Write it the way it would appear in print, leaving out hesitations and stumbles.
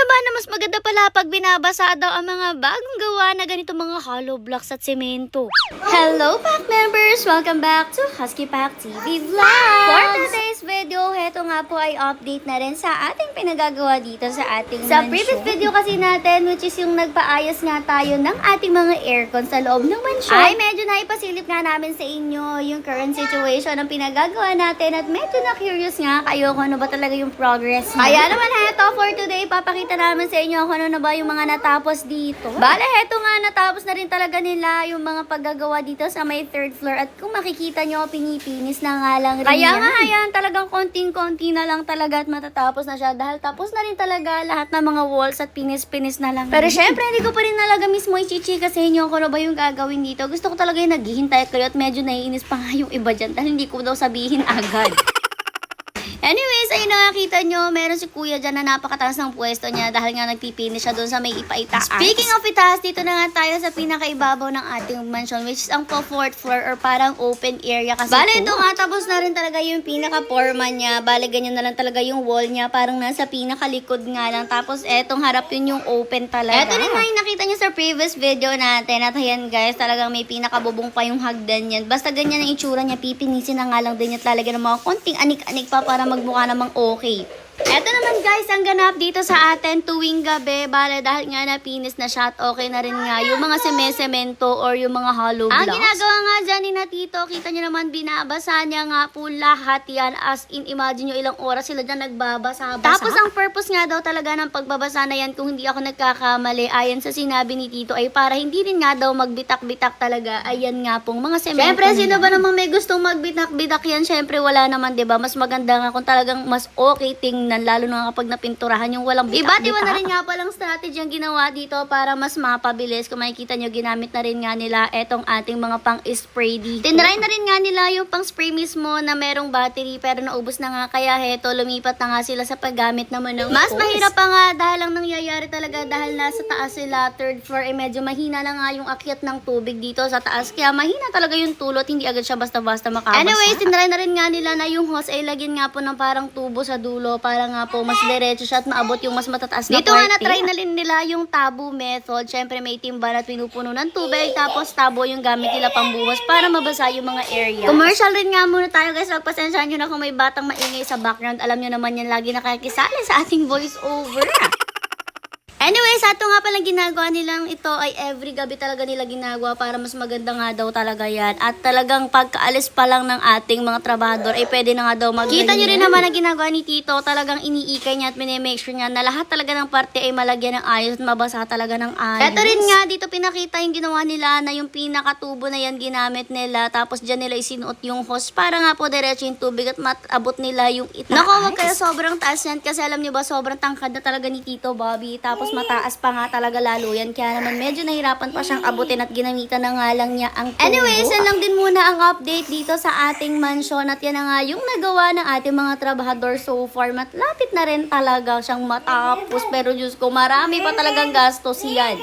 ba na mas maganda pala pag binabasa daw ang mga bagong gawa na ganito mga hollow blocks at semento? Hello Pack members! Welcome back to Husky Pack TV Vlogs! For today's video, heto nga po ay update na rin sa ating pinagagawa dito sa ating Sa mansion. previous video kasi natin, which is yung nagpaayos nga tayo ng ating mga aircon sa loob ng mansion, ay medyo naipasilip nga namin sa inyo yung current situation ng pinagagawa natin at medyo na-curious nga kayo kung ano ba talaga yung progress. Kaya naman heto, for today, papakita namin sa inyo kung ano na ba yung mga natapos dito. Bale, heto nga, natapos na rin talaga nila yung mga paggagawa dito sa may third floor at kung makikita nyo, pinipinis na nga lang rin Kaya yan. nga, Ayan, talagang konting-konti na lang talaga at matatapos na siya dahil tapos na rin talaga lahat ng mga walls at pinis-pinis na lang. Pero syempre, hindi ko pa rin talaga mismo ichichika sa inyo kung ano ba yung gagawin dito. Gusto ko talaga yung naghihintay kayo at medyo naiinis pa nga yung iba dyan dahil hindi ko daw sabihin agad. Anyways, ayun na nakita nyo, meron si kuya dyan na napakataas ng pwesto niya dahil nga nagpipinish siya doon sa may ipa-itaas. Speaking of itaas, dito na nga tayo sa pinakaibabaw ng ating mansion, which is ang fourth floor or parang open area kasi Bale, ito nga, tapos na rin talaga yung pinaka-forma niya. Bale, ganyan na lang talaga yung wall niya, parang nasa pinakalikod nga lang. Tapos etong harap yun yung open talaga. Eto rin nga yung nakita niyo sa previous video natin. At ayan guys, talagang may pinakabubong pa yung hagdan yan. Basta ganyan ang itsura niya, pipinisin na nga lang din at lalagyan ng mga konting anik-anik pa para magmukha namang okay. Eto naman guys, ang ganap dito sa atin tuwing gabi. Bale, dahil nga napinis na siya at okay na rin nga yung mga semento or yung mga hollow blocks. Ang ginagawa nga dyan ni na Tito, kita nyo naman binabasa niya nga po lahat yan. As in, imagine nyo ilang oras sila dyan nagbabasa-basa. Tapos ang purpose nga daw talaga ng pagbabasa na yan, kung hindi ako nagkakamali, ayon sa sinabi ni Tito, ay para hindi rin nga daw magbitak-bitak talaga. Ayan nga pong mga semento. Siyempre, sino ba naman may gustong magbitak-bitak yan? Siyempre, wala naman, diba? Mas maganda nga kung talagang mas okay tingnan, lalo na kapag napinturahan yung walang bitak-bitak. Iba't iba na rin nga palang strategy ang ginawa dito para mas mapabilis. Kung makikita nyo, ginamit na rin nga nila etong ating mga pang-spray dito. Tinry na rin nga nila yung pang-spray mismo na merong battery pero naubos na nga, kaya heto, lumipat na nga sila sa paggamit naman ng mas mahirap pa nga dahil lang nangyayari talaga dahil nasa taas sila, third floor, medyo mahina na nga yung akyat ng tubig dito sa taas. Kaya mahina talaga yung tulot, hindi agad siya basta-basta makabasa. Anyways, tinry na rin nga nila na yung hose ay lagyan nga po ng parang tubo sa dulo para nga po mas diretso siya at maabot yung mas matataas na Dito parte. nga Na-try na rin nila yung tabo method. Syempre may timba na pinupuno ng tubig, tapos tabo yung gamit nila pambuhos para mabasa yung mga area. Commercial rin nga muna tayo guys. Pagpasensyahan nyo na kung may batang maingay sa background. Alam nyo naman yan, lagi nakakisali sa ating voice over. Anyways, ato nga palang ginagawa nilang ito ay every gabi talaga nila ginagawa para mas maganda nga daw talaga yan. At talagang pagkaalis pa lang ng ating mga trabahador ay pwede na nga daw mag-ganyan. Kita nyo rin naman na ginagawa ni Tito, talagang iniikay niya at minimake sure niya na lahat talaga ng parte ay malagyan ng ayos at mabasa talaga ng ayos. Ito rin nga, dito pinakita yung ginawa nila na yung pinakatubo na yan ginamit nila. Tapos dyan nila isinuot yung hose para nga po diretso yung tubig at maabot nila yung itaas. Naku, wag kayo sobrang taas yan kasi alam nyo ba, sobrang tangkad na talaga ni Tito Bobby. Tapos mataas pa nga talaga lalo yan. Kaya naman medyo nahirapan pa siyang abutin at ginamitan na nga lang niya ang tubo. Anyways, yan lang din muna ang update dito sa ating mansion. At yan na nga yung nagawa ng ating mga trabahador so far. Matlapit na rin talaga siyang matapos. Pero Diyos ko, marami pa talagang gastos yan.